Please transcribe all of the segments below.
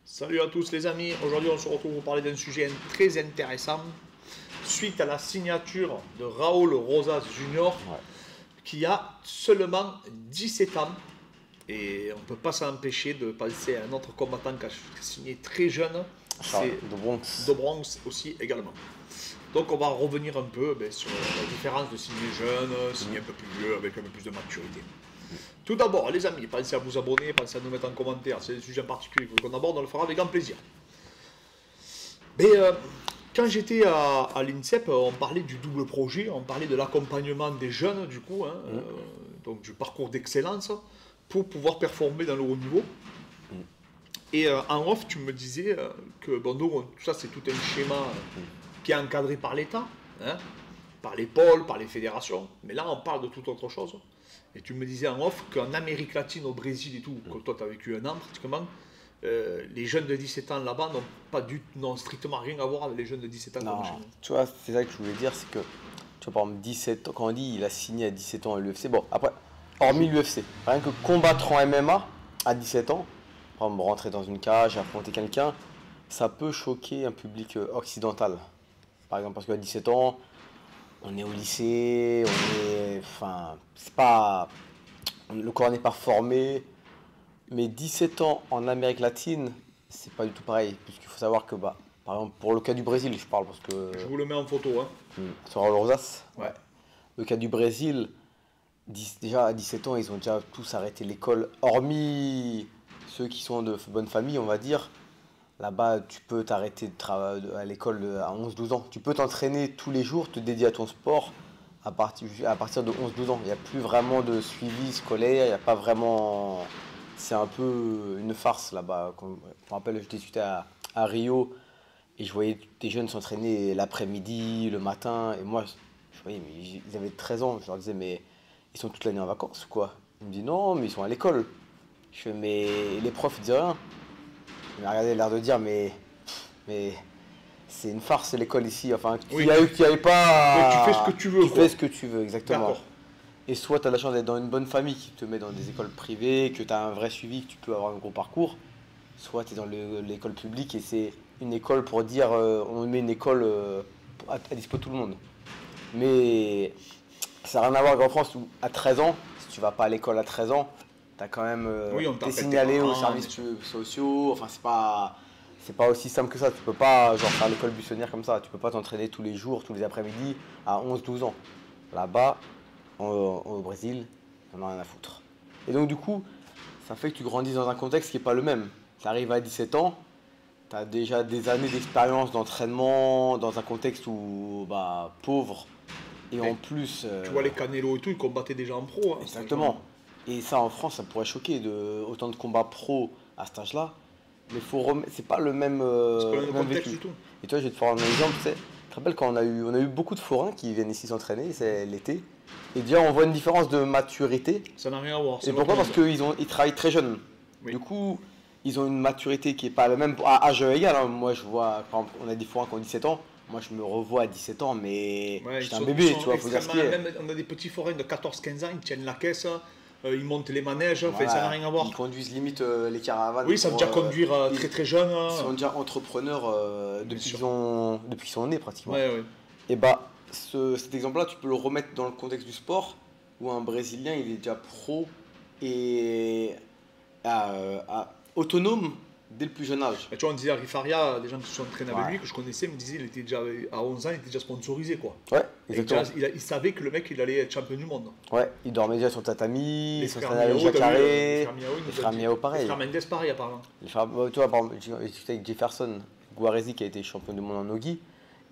Salut à tous les amis, aujourd'hui on se retrouve pour parler d'un sujet très intéressant. Suite à la signature de Raúl Rosas Junior, qui a seulement 17 ans, et on ne peut pas s'empêcher de penser à un autre combattant qui a signé très jeune, c'est De Bronx aussi également. Donc on va revenir un peu sur la différence de signer jeune, signer un peu plus vieux, avec un peu plus de maturité. Tout d'abord, les amis, pensez à vous abonner, pensez à nous mettre en commentaire. C'est un sujet en particulier qu'on aborde, on le fera avec grand plaisir. Mais quand j'étais à l'INSEP, on parlait du double projet, on parlait de l'accompagnement des jeunes, du coup, donc du parcours d'excellence, pour pouvoir performer dans le haut niveau. Et en off, tu me disais que bon, nous, tout ça, c'est tout un schéma qui est encadré par l'État, par les pôles, par les fédérations. Mais là, on parle de toute autre chose. Et tu me disais en off qu'en Amérique latine, au Brésil et tout, que toi, tu as vécu un an pratiquement, les jeunes de 17 ans là-bas n'ont strictement rien à voir avec les jeunes de 17 ans Non, comme chez nous. tu vois, c'est ça que je voulais dire, c'est que, tu vois, par exemple, 17 ans, quand on dit il a signé à 17 ans à l'UFC, bon, après, hormis l'UFC, rien que combattre en MMA à 17 ans, par exemple, rentrer dans une cage, affronter quelqu'un, ça peut choquer un public occidental. Par exemple, parce qu'à 17 ans, on est au lycée, enfin, c'est pas, le corps n'est pas formé, mais 17 ans en Amérique latine, c'est pas du tout pareil, puisqu'il faut savoir que, bah, par exemple, pour le cas du Brésil, je parle parce que Je vous le mets en photo. sur Raul Rosas, Ouais. le cas du Brésil, déjà à 17 ans, ils ont déjà tous arrêté l'école, hormis ceux qui sont de bonne famille, on va dire. Là-bas, tu peux t'arrêter à l'école à 11-12 ans. Tu peux t'entraîner tous les jours, te dédier à ton sport à partir de 11-12 ans. Il n'y a plus vraiment de suivi scolaire, il n'y a pas vraiment. C'est un peu une farce là-bas. Je me rappelle, j'étais discuté à Rio et je voyais des jeunes s'entraîner l'après-midi, le matin. Et moi, je voyais, mais ils avaient 13 ans. Je leur disais, mais ils sont toute l'année en vacances ou quoi? Ils me disent, non, mais ils sont à l'école. Je fais, mais les profs, ils disent rien. Il m'a regardé l'air de dire, mais c'est une farce l'école ici. Enfin, Oui. tu y ailles pas. Mais tu fais ce que tu veux, Tu quoi. fais ce que tu veux, exactement. D'accord. Et soit tu as la chance d'être dans une bonne famille qui te met dans des écoles privées, que tu as un vrai suivi, que tu peux avoir un gros parcours. Soit tu es dans l'école publique et c'est une école pour dire on met une école à dispo de tout le monde. Mais ça n'a rien à voir qu'en France où à 13 ans, si tu vas pas à l'école à 13 ans, t'as quand même Oui, on t'es t'appelle tes signalé aux parents, services bien sûr. sociaux. Enfin, c'est pas aussi simple que ça. Tu peux pas genre faire l'école buissonnière comme ça. Tu peux pas t'entraîner tous les jours, tous les après-midi à 11-12 ans. Là-bas, au Brésil, on en a rien à foutre. Et donc du coup, ça fait que tu grandis dans un contexte qui est pas le même. Tu arrives à 17 ans, tu as déjà des années d'expérience d'entraînement dans un contexte où bah pauvre et Mais en plus tu vois les Canelo et tout, ils combattaient déjà en pro. exactement. Et ça en France, ça pourrait choquer de autant de combats pro à cet âge-là. Mais c'est pas C'est pas le le même même contexte vécu. du tout. Et toi, je vais te faire un exemple. Tu sais, tu te rappelles quand on a eu beaucoup de forains qui viennent ici s'entraîner, c'est l'été. Et déjà, on voit une différence de maturité. Ça n'a rien à voir. Et pourquoi? Parce qu'ils travaillent très jeunes. Oui. Du coup, ils ont une maturité qui est pas la même à âge égal. Hein. Moi, je vois, par exemple, on a des forains qui ont 17 ans. Moi, je me revois à 17 ans, mais Ouais, j'étais un bébé, tu vois, faut dire ce qu'il y a. Même, on a des petits forains de 14-15 ans, ils tiennent la caisse, ils montent les manèges, enfin, ça n'a Voilà. rien à voir. Ils conduisent limite les caravanes. Oui, ils savent déjà conduire ils, très très jeune. ils sont déjà entrepreneurs sûr. depuis qu'ils sont nés pratiquement. Ouais, ouais. Et bah, cet exemple-là, tu peux le remettre dans le contexte du sport, où un Brésilien, il est déjà pro et autonome dès le plus jeune âge. Et tu vois, on disait Ari Faria, des gens qui se sont entraînés avec Ouais. lui, que je connaissais, me disaient qu'il était déjà, à 11 ans, il était déjà sponsorisé, quoi. Ouais, Et exactement. il savait que le mec, il allait être champion du monde. Ouais, il dormait déjà sur le tatami, Les il frères s'entraînait avec Miao, t'as vu, Jacare, les frères Miao, ils nous les ont frères dit. Miao Les pareil. frères Mendes, pareil, apparemment. Tu vois, par exemple, j'ai discuté avec Jefferson Guarezi qui a été champion du monde en Nogi,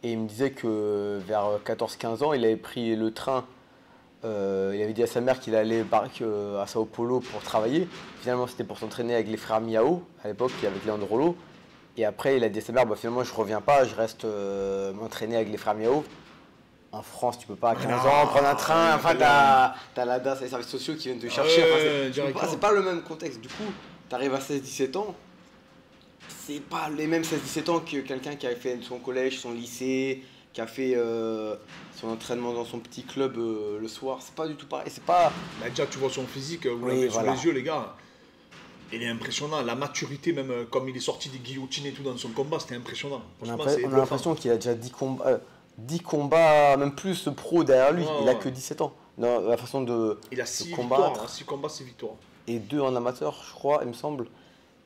et il me disait que vers 14-15 ans, il avait pris le train. Il avait dit à sa mère qu'il allait à Sao Paulo pour travailler. Finalement, c'était pour s'entraîner avec les frères Miao, à l'époque, avec Leandro Rollo. Et après, il a dit à sa mère, bah, finalement, je reviens pas, je reste m'entraîner avec les frères Miao. En France, tu peux pas à 15 ans prendre un train. Enfin, t'as la DAS, les services sociaux qui viennent te chercher. Ouais, Enfin, c'est pas le même contexte. Du coup, t'arrives à 16-17 ans, c'est pas les mêmes 16-17 ans que quelqu'un qui a fait son collège, son lycée, qui a fait son entraînement dans son petit club le soir. C'est pas du tout pareil. C'est pas. Bah, déjà, tu vois son physique, vous Oui, l'avez voilà. sous les yeux, les gars. Il est impressionnant, la maturité, même comme il est sorti des guillotines et tout dans son combat, c'était impressionnant. On a, Franchement, l'impression- c'est on a bluffant. l'impression qu'il a déjà 10 combats, même plus pro derrière lui. Ouais, Il a ouais. que 17 ans. Dans la façon Il a de 6 victoires, combattre. 6 combats, 6 victoires. Et 2 en amateur, je crois, il me semble.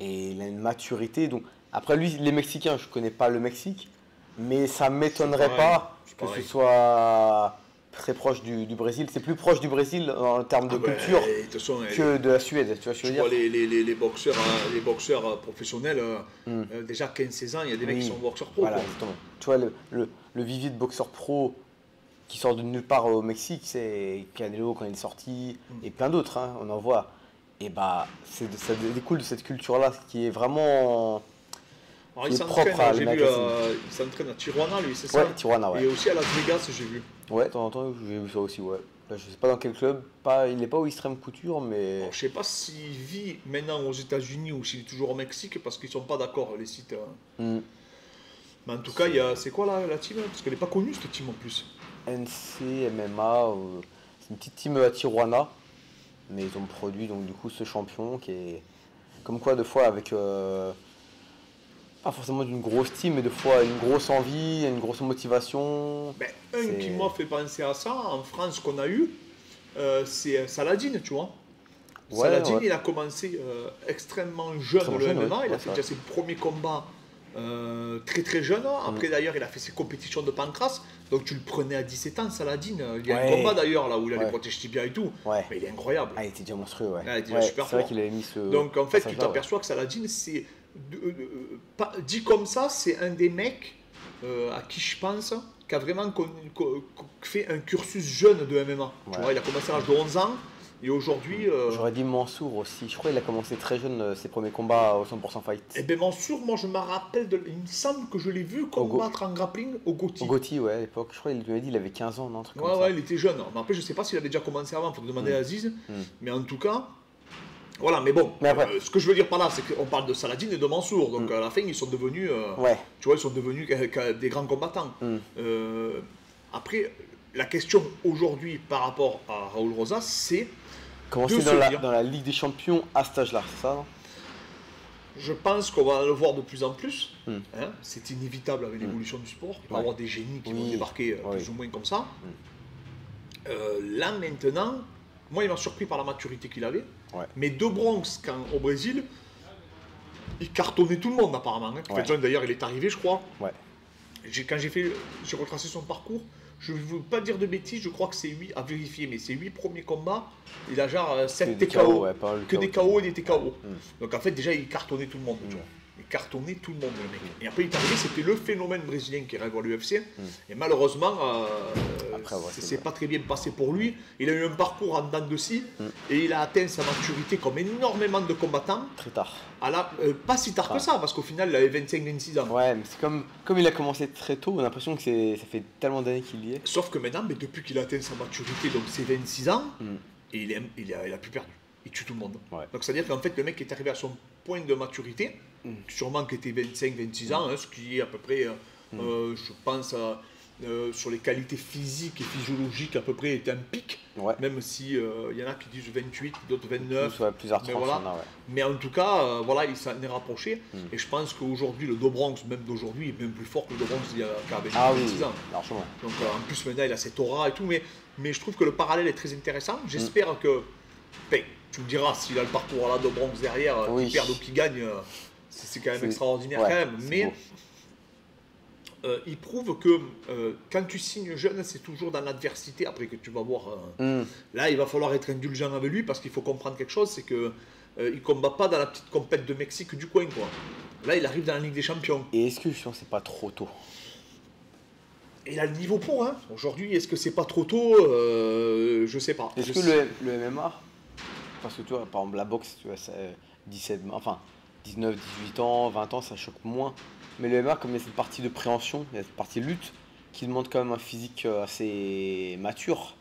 Et il a une maturité. Donc, après, lui, les Mexicains, je connais pas le Mexique. Mais ça m'étonnerait pareil, pas c'est que ce pareil. soit très proche du Brésil. C'est plus proche du Brésil en termes de Ah ben, culture de toute façon, que de la Suède. Tu vois ce que tu je veux vois dire? les boxeurs professionnels, Hmm. déjà 15-16 ans, il y a des mecs qui Oui. sont boxeurs pro. Voilà, Quoi. exactement. Tu vois, le vivier de boxeurs pro qui sort de nulle part au Mexique, c'est Canelo quand il est sorti, et plein d'autres, hein, on en voit. Et bah, ça découle de cette culture-là qui est vraiment Alors, qui il est s'entraîne, propre à j'ai vu, l'Amérique latine. il s'entraîne à Tijuana, lui, c'est ça? Ouais, Tijuana, Et ouais. aussi à Las Vegas, j'ai vu. Ouais, de temps en temps, j'ai vu ça aussi, ouais. Là, je sais pas dans quel club, pas, il n'est pas au Extreme Couture, mais. Alors, je sais pas s'il vit maintenant aux États-Unis ou s'il est toujours au Mexique, parce qu'ils sont pas d'accord, les sites. Hmm. Mais en tout cas, c'est quoi la team? Parce qu'elle est pas connue, cette team en plus. NC, MMA, c'est une petite team à Tijuana, mais ils ont produit donc du coup ce champion qui est comme quoi, deux fois avec pas forcément d'une grosse team, mais deux fois une grosse envie, une grosse motivation. Ben, un C'est- qui m'a fait penser à ça, en France, qu'on a eu, c'est Saladin, tu vois. Ouais, Saladin, ouais. il a commencé extrêmement jeune Extrêmement le jeune, MMA, ouais. il a Ouais, fait c'est déjà ses premiers combats très très jeune. Après Mm. d'ailleurs, il a fait ses compétitions de pancras, donc tu le prenais à 17 ans, Saladin. Il y a un Ouais. combat d'ailleurs là où il a les Ouais. protèges tibia et tout, Ouais. mais il est incroyable. Ah, il était déjà monstrueux, ouais. Ah, il était déjà Ouais, super c'est vrai fort. qu'il avait mis ce. Donc en fait, tu passage-là, ouais. t'aperçois que Saladin, c'est dit comme ça, c'est un des mecs à qui je pense qui a vraiment fait un cursus jeune de MMA. Tu Ouais. vois, il a commencé à l'âge de 11 ans et aujourd'hui, J'aurais dit Mansour aussi. Je crois qu'il a commencé très jeune ses premiers combats au 100% fight. eh ben Mansour, moi je me rappelle, il me semble que je l'ai vu combattre en grappling au Gotti. Au Gotti, ouais, à l'époque. Je crois qu'il m'avait dit qu'il avait 15 ans, non, un truc comme Ouais, ça. ouais, il était jeune. Mais après, je sais pas s'il avait déjà commencé avant, il faut demander à Aziz. Mais en tout cas, voilà, mais bon, Mais après- ce que je veux dire par là, c'est qu'on parle de Saladin et de Mansour. Donc à la fin, ils sont devenus, Ouais. tu vois, ils sont devenus des grands combattants. Après, la question aujourd'hui par rapport à Raoul Rosas, c'est Commencer de dans se dire, dans la Ligue des Champions à cet âge-là, c'est ça, non? je pense qu'on va le voir de plus en plus. Mm. Hein, c'est inévitable avec l'évolution du sport. Il va y Ouais. avoir des génies qui vont Oui. débarquer Oui. plus ou moins comme ça. Là maintenant, moi il m'a surpris par la maturité qu'il avait. Ouais. Mais De Bronx, quand au Brésil, il cartonnait tout le monde apparemment. Hein. Ouais. D'ailleurs, il est arrivé, je crois. Ouais. Quand j'ai retracé son parcours, je ne veux pas dire de bêtises, je crois que c'est 8 à vérifier, mais c'est 8 premiers combats, il a genre 7 des TKO, KO, ouais, pas mal de que des KO. KO et des TKO. Donc en fait, déjà, il cartonnait tout le monde. Tu Mm. vois. Il cartonnait tout le monde, le mec. Et après, il est arrivé, c'était le phénomène brésilien qui rêve à l'UFC. Et malheureusement, Après, ouais, c'est pas très bien passé pour lui. Il a eu un parcours en dents de scie et il a atteint sa maturité comme énormément de combattants. Très tard. Pas si tard que ça, parce qu'au final, il avait 25-26 ans. Ouais, mais c'est comme il a commencé très tôt, on a l'impression que ça fait tellement d'années qu'il y est. Sauf que maintenant, mais depuis qu'il a atteint sa maturité, donc ses 26 ans, et il a plus perdu. Il tue tout le monde. Ouais. Donc c'est-à-dire qu'en fait, le mec est arrivé à son point de maturité, sûrement qu'il était 25-26 ans, hein, ce qui est à peu près, je pense, sur les qualités physiques et physiologiques, à peu près est un pic. Ouais. Même si il y en a qui disent 28, d'autres 29. Plus, ouais, plusieurs Mais, tranches, voilà. il y en a, ouais. Mais en tout cas, voilà, il s'en est rapproché. Et je pense qu'aujourd'hui, le Do Bronx, même d'aujourd'hui, est bien plus fort que le Do Bronx il y a qu'à 26 Ah oui, ans. largement. Donc en plus maintenant il a cette aura et tout, mais je trouve que le parallèle est très intéressant. J'espère que, ben, tu me diras s'il a le parcours à la de Bronx derrière, Oui. qu'il perd ou qu'il gagne, c'est quand même C'est- extraordinaire ouais, quand même. c'est Mais beau. il prouve que quand tu signes jeune, c'est toujours dans l'adversité après que tu vas voir. Là il va falloir être indulgent avec lui parce qu'il faut comprendre quelque chose, c'est que il combat pas dans la petite compète de Mexique du coin quoi. Là il arrive dans la Ligue des Champions. Et est-ce que justement c'est pas trop tôt? Et il a le niveau pour, hein. Aujourd'hui, est-ce que c'est pas trop tôt je sais pas. Est-ce Je que sais- le MMA, parce que tu vois, par exemple la boxe, tu vois, ça, 17, enfin 19, 18 ans, 20 ans, ça choque moins. Mais le MMA, comme il y a cette partie de préhension, il y a cette partie de lutte, qui demande quand même un physique assez mature,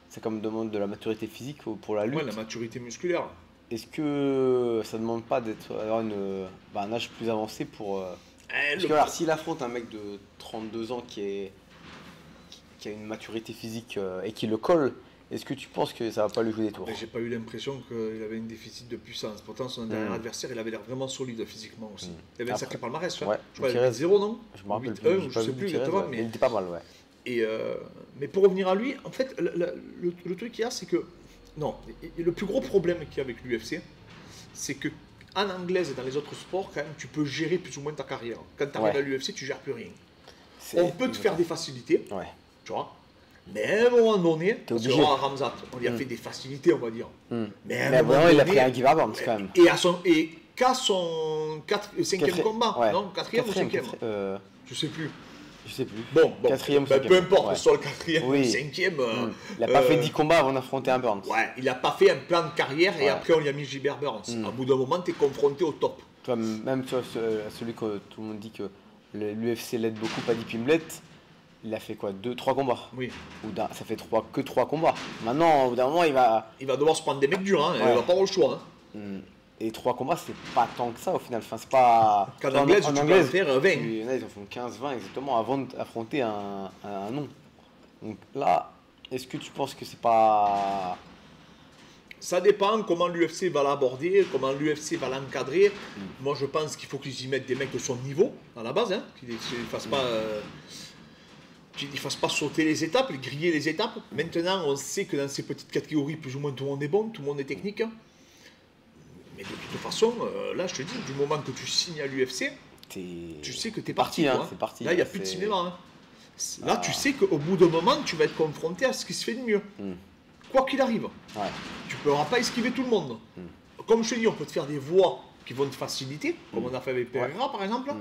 ça comme demande de la maturité physique pour la lutte. Ouais, la maturité musculaire. Est-ce que ça demande pas d'avoir un âge plus avancé pour... Parce que alors, s'il affronte un mec de 32 ans qui a une maturité physique et qui le colle, Est-ce que tu penses que ça va pas lui jouer des tours? Mais j'ai pas eu l'impression qu'il avait un déficit de puissance. Pourtant, son dernier adversaire, il avait l'air vraiment solide physiquement aussi. Il avait un sacré palmarès, tu vois. Ouais, Je crois qu'il avait 0, non? Je me rappelle 8-1, plus, je sais plus exactement. mais il était pas mal, ouais. Mais pour revenir à lui, en fait, le truc qu'il y a, c'est que. Non, le plus gros problème qu'il y a avec l'UFC, c'est que en anglaise et dans les autres sports, quand même, tu peux gérer plus ou moins ta carrière. Quand tu arrives à l'UFC, tu gères plus rien. On peut te faire des facilités, tu vois. Mais à un moment donné, parce que Ramzat, on lui a fait des facilités, on va dire. Mais à un moment donné, il a pris un Gilbert Burns quand même. Et qu'à son 5e combat, non 4e ou 5e je sais plus. Je sais plus. Bon, 4e ou 5e. Peu importe, soit le 4e ou le 5e. Il n'a pas fait 10 combats avant d'affronter un Burns. Ouais, il n'a pas fait un plan de carrière et après on lui a mis Gilbert Burns. À bout d'un moment, tu es confronté au top. Toi, même tu vois, celui que tout le monde dit que l'UFC l'aide beaucoup, Paddy Pimblett, il a fait quoi 2-3 combats. Oui. Ça fait que 3 combats. Maintenant, au bout d'un moment, il va devoir se prendre des mecs durs, hein, il va pas avoir le choix. Hein. Et 3 combats, c'est pas tant que ça au final. Enfin, c'est pas. En anglaise, tu peux en faire 20. Il y en a, ils en font 15-20 exactement avant d'affronter un nom. Donc là, est-ce que tu penses que c'est pas. Ça dépend comment l'UFC va l'aborder, comment l'UFC va l'encadrer. Moi, je pense qu'il faut qu'ils y mettent des mecs de son niveau à la base, hein, qu'ils ne fassent pas. Qu'il ne fasse pas sauter les étapes, griller les étapes. Maintenant, on sait que dans ces petites catégories, plus ou moins tout le monde est bon, tout le monde est technique. Mais de toute façon, là, je te dis, du moment que tu signes à l'UFC, tu sais que tu es parti. Hein, c'est parti. Là, il n'y a plus de cinéma. Hein. Là, tu sais qu'au bout d'un moment, tu vas être confronté à ce qui se fait de mieux. Quoi qu'il arrive. Tu ne pourras pas esquiver tout le monde. Comme je te dis, on peut te faire des voies qui vont te faciliter, comme on a fait avec Pereira, par exemple.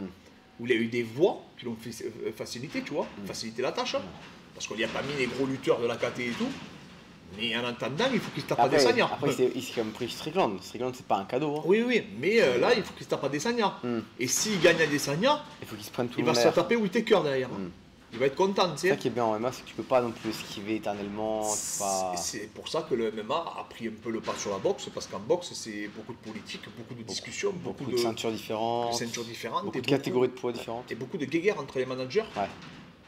Où il y a eu des voix qui l'ont facilité, tu vois, faciliter la tâche. Parce qu'on n'y a pas mis les gros lutteurs de la KT et tout. Mais en attendant, il faut qu'il se tape à des Sagna. Après, il s'est quand même pris Strickland. Strickland, c'est pas un cadeau. Hein. Oui, mais là, il faut qu'il se tape à des Sagna. Et s'il gagne à des Sagna, il faut qu'il se prenne tout il va se taper Whittaker derrière. Il va être content, tu sais. C'est ça qui est bien en MMA, c'est que tu peux pas non plus esquiver éternellement. C'est pour ça que le MMA a pris un peu le pas sur la boxe, parce qu'en boxe, c'est beaucoup de politique, beaucoup de discussions, beaucoup de ceintures différentes, beaucoup de catégories de poids différentes. Et beaucoup de guéguerres entre les managers.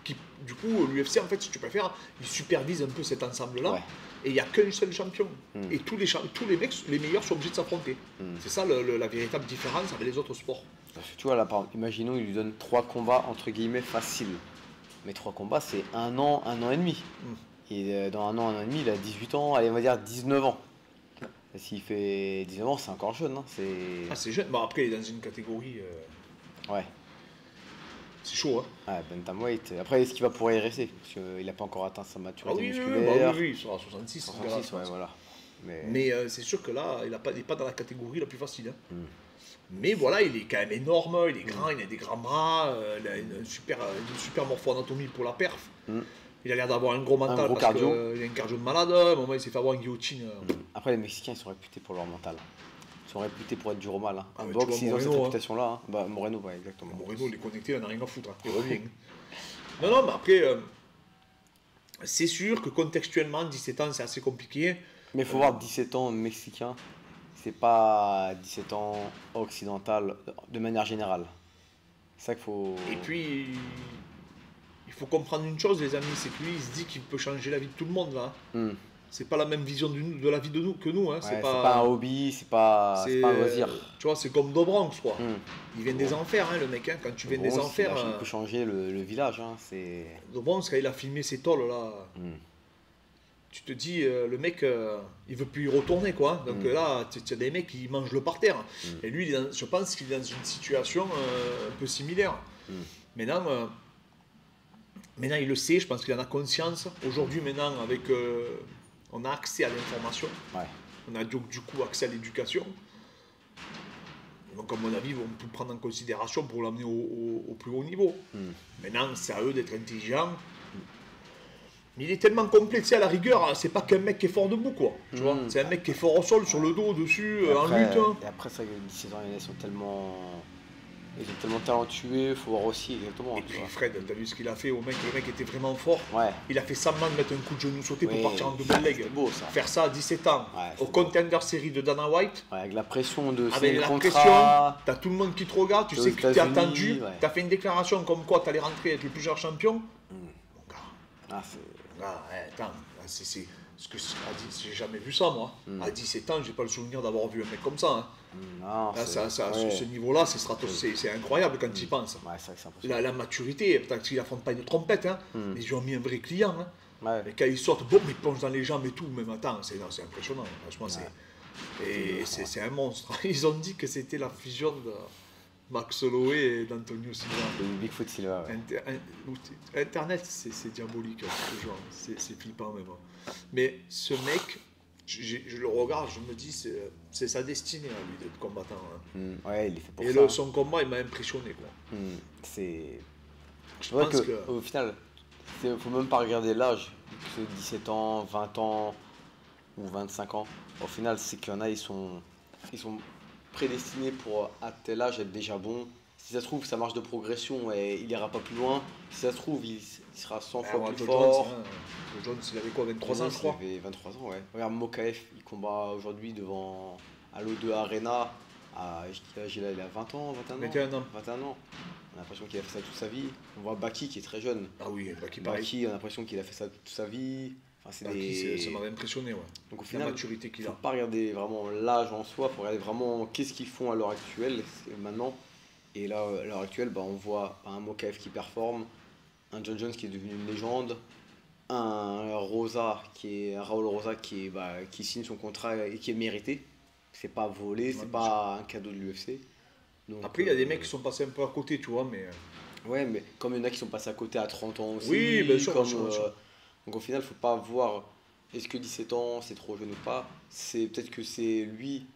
Qui, du coup, l'UFC, en fait, si tu préfères, il supervise un peu cet ensemble-là. Et il n'y a qu'un seul champion. Et tous les mecs, les meilleurs, sont obligés de s'affronter. C'est ça la véritable différence avec les autres sports. Parce que tu vois, là, imaginons, il lui donne 3 combats, entre guillemets, faciles. Mais 3 combats, c'est 1 an et demi. Et dans 1 an et demi, il a 18 ans, allez, on va dire 19 ans. Et s'il fait 19 ans, c'est encore jeune. Hein. C'est jeune. Bon, après, il est dans une catégorie. C'est chaud, hein. Bantamweight. Après, est-ce qu'il va pouvoir y rester? Parce qu'il n'a pas encore atteint sa maturité musculaire. Oui, il sera à 66. 66, voilà. Mais c'est sûr que là, il n'est pas dans la catégorie la plus facile. Hein. Mais voilà, il est quand même énorme, il est grand, il a des grands bras, il a une super morpho-anatomie pour la perf. Il a l'air d'avoir un gros mental parce qu'il a un cardio de malade. À un moment, il s'est fait avoir une guillotine. Après, les Mexicains, ils sont réputés pour leur mental. Ils sont réputés pour être dur au mal. Hein. En boxe, ils ont cette réputation-là. Hein. Moreno, exactement. Moreno, il est connecté, il n'en a rien à foutre. Hein. Il revient. Non, mais après, c'est sûr que contextuellement, 17 ans, c'est assez compliqué. Mais il faut voir 17 ans mexicain, c'est pas 17 ans occidental de manière générale. C'est ça qu'il faut. Et puis, il faut comprendre une chose, les amis, c'est que lui, il se dit qu'il peut changer la vie de tout le monde là. C'est pas la même vision de la vie de nous que nous. Hein. C'est pas un hobby, c'est pas un loisir. Tu vois, c'est comme Dobranx, quoi. Il vient des enfers, hein, le mec. Hein. Quand tu viens des enfers. Il peut changer le village. Hein. Dobranx, quand il a filmé ses tôles là. Tu te dis, le mec, il veut plus y retourner, quoi. Donc là, tu as des mecs qui mangent le parterre. Et lui, je pense qu'il est dans une situation un peu similaire. Maintenant, il le sait, je pense qu'il en a conscience. Aujourd'hui, maintenant, avec, on a accès à l'information. On a donc, du coup accès à l'éducation. Donc, à mon avis, on peut le prendre en considération pour l'amener au plus haut niveau. Maintenant, c'est à eux d'être intelligents. Mais il est tellement complet, tu sais, à la rigueur, c'est pas qu'un mec qui est fort debout, quoi. Tu vois, c'est un mec qui est fort au sol, sur le dos, dessus, en lutte. Hein. Et après, ça, les 17 ans, ils sont tellement talentueux, il faut voir aussi exactement. Et puis Fred, t'as vu ce qu'il a fait au mec, le mec était vraiment fort. Il a fait semblant de mettre un coup de genou sauté pour partir en double leg. Beau, ça. Faire ça à 17 ans, au Contender Series de Dana White. Avec la pression de avec la pression, t'as tout le monde qui te regarde, tu sais que t'es attendu, t'as fait une déclaration comme quoi t'allais rentrer avec le plusieurs champion. Mon gars. Parce que j'ai jamais vu ça, moi. À 17 ans, j'ai pas le souvenir d'avoir vu un mec comme ça. Hein. Non, Là, c'est- sur ce niveau-là, c'est incroyable quand tu y penses. Ouais, c'est vrai que c'est impressionnant. La maturité, peut-être qu'il affronte pas une trompette, hein, mais ils ont mis un vrai client. Hein. Ouais. Et quand ils sortent, boum, ils plongent dans les jambes et tout. Même attends, c'est impressionnant. Franchement, c'est un monstre. Ils ont dit que c'était la fusion de Max Holloway et d'Antonio Silva. Le Bigfoot Silva, ouais. Internet, c'est diabolique, ce genre. C'est flippant même. Mais ce mec, je le regarde, je me dis, c'est sa destinée à lui d'être combattant. Hein. Ouais, il est fait pour Et ça. son combat, il m'a impressionné. Quoi. C'est Je vrai pense que, au final, faut même pas regarder l'âge, que c'est 17 ans, 20 ans ou 25 ans. Au final, c'est qu'il y en a, ils sont prédestinés pour à tel âge être déjà bons. Si ça se trouve, sa marge de progression et il ira pas plus loin. Si ça se trouve, il sera 100 fois plus Joe fort. Jones, hein, Joe Jones, il avait quoi, 23 ans, je crois. Il avait 23 ans, ouais. Regarde, Mokaev, il combat aujourd'hui devant l'O2 Arena. Quel âge il a 20 ans, 21 ans 21 ans. 21 ans. On a l'impression qu'il a fait ça toute sa vie. On voit Baki qui est très jeune. Ah oui, Baki pareil. Baki, on a l'impression qu'il a fait ça toute sa vie. Enfin, c'est Baki, ça m'avait impressionné, ouais. Donc au La final, maturité qu'il faut a. pas regarder vraiment l'âge en soi, faut regarder vraiment qu'est-ce qu'ils font à l'heure actuelle, maintenant. Et là, à l'heure actuelle, bah, on voit un Mokaev qui performe, un John Jones qui est devenu une légende, un Raoul Rosa qui signe son contrat et qui est mérité. C'est pas volé, c'est pas un cadeau de l'UFC. Après, il y a des mecs qui sont passés un peu à côté, tu vois, mais. Ouais, mais comme il y en a qui sont passés à côté à 30 ans aussi. Oui, bien sûr, comme, bien sûr, bien sûr. Donc au final, faut pas voir est-ce que 17 ans c'est trop jeune ou pas. C'est peut-être que c'est lui,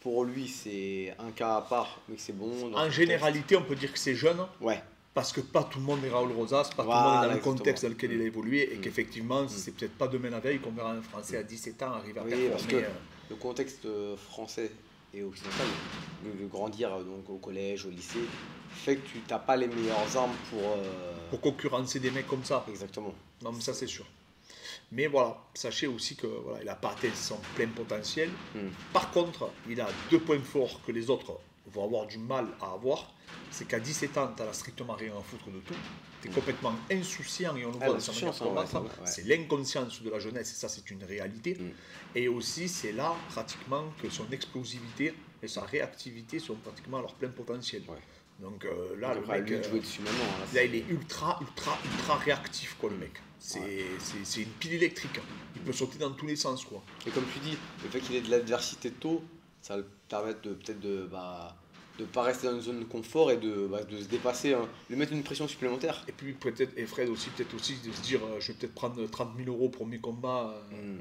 pour lui, c'est un cas à part, mais que c'est bon. dans En le généralité, on peut dire que c'est jeune, contexte. Ouais, parce que pas tout le monde est Raoul Rosas, pas tout le Voilà, monde est dans le exactement. contexte dans lequel il a évolué, et Mm. qu'effectivement, c'est peut-être pas demain la veille qu'on verra un Français à 17 ans arriver à Oui, performer. parce que le contexte français et occidental, de grandir donc, au collège, au lycée, fait que tu n'as pas les meilleures armes Pour concurrencer des mecs comme ça. Exactement. Non, mais ça, c'est sûr. Mais voilà, sachez aussi que voilà, il n'a pas atteint son plein potentiel. Mm. Par contre, il a deux points forts que les autres vont avoir du mal à avoir. C'est qu'à 17 ans, tu n'as strictement rien à foutre de tout. Tu es complètement insouciant, et on le voit dans sa manière de l'insouciance, combattre. ouais. C'est l'inconscience de la jeunesse, et ça, c'est une réalité. Mm. Et aussi, c'est là, pratiquement, que son explosivité et sa réactivité sont pratiquement à leur plein potentiel. Ouais. Donc là, Donc, le après, mec, lui de jouer dessus maintenant. Là, là, il est ultra réactif, quoi, le mec. C'est une pile électrique. Il peut sauter dans tous les sens, quoi. Et comme tu dis, le fait qu'il ait de l'adversité tôt, ça va le permettre de peut-être de pas rester dans une zone de confort et de se dépasser, hein, lui mettre une pression supplémentaire. Et puis peut-être, et Fred aussi, peut-être aussi de se dire, je vais peut-être prendre 30 000 euros pour mes combats.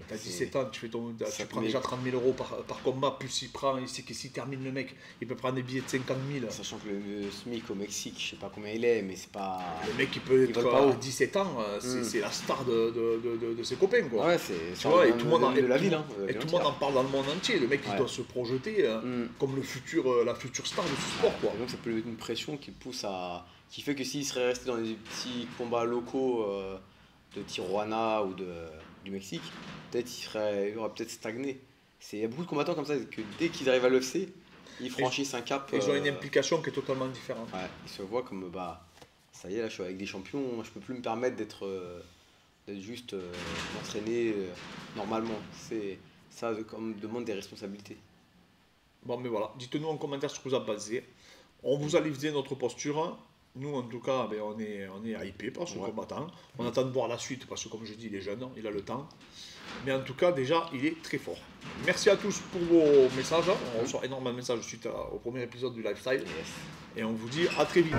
T'as 17 ans, tu prends déjà 30 000 euros par combat, plus il sait que s'il termine le mec, il peut prendre des billets de 50 000. Sachant que le SMIC au Mexique, je sais pas combien il est, mais c'est pas. Le mec, il peut être vole pas haut. à 17 ans, c'est la star de ses copains, quoi. Ah ouais, c'est Tu vois, et tout le monde de la ville. Hein, et tout le monde en parle dans le monde entier. Le mec, il Ouais. doit se projeter comme la future star de ce sport, quoi. Et donc ça peut être une pression qui fait que s'il serait resté dans des petits combats locaux de Tijuana ou du Mexique, peut-être il aurait peut-être stagné. Il y a beaucoup de combattants comme ça que dès qu'ils arrivent à l'UFC, ils franchissent un cap. Ils ont une implication qui est totalement différente. Ouais, ils se voient comme ça y est, là je suis avec des champions, je peux plus me permettre d'être juste m'entraîner normalement. Ça demande des responsabilités. Bon, mais voilà, dites-nous en commentaire ce que vous en pensez. On vous a livré notre posture. Nous, en tout cas, ben, on est hypé par ce combattant. On attend de voir la suite parce que, comme je dis, il est jeune, il a le temps. Mais en tout cas, déjà, il est très fort. Merci à tous pour vos messages. On reçoit énormément de messages suite au premier épisode du Lifestyle. Yes. Et on vous dit à très vite.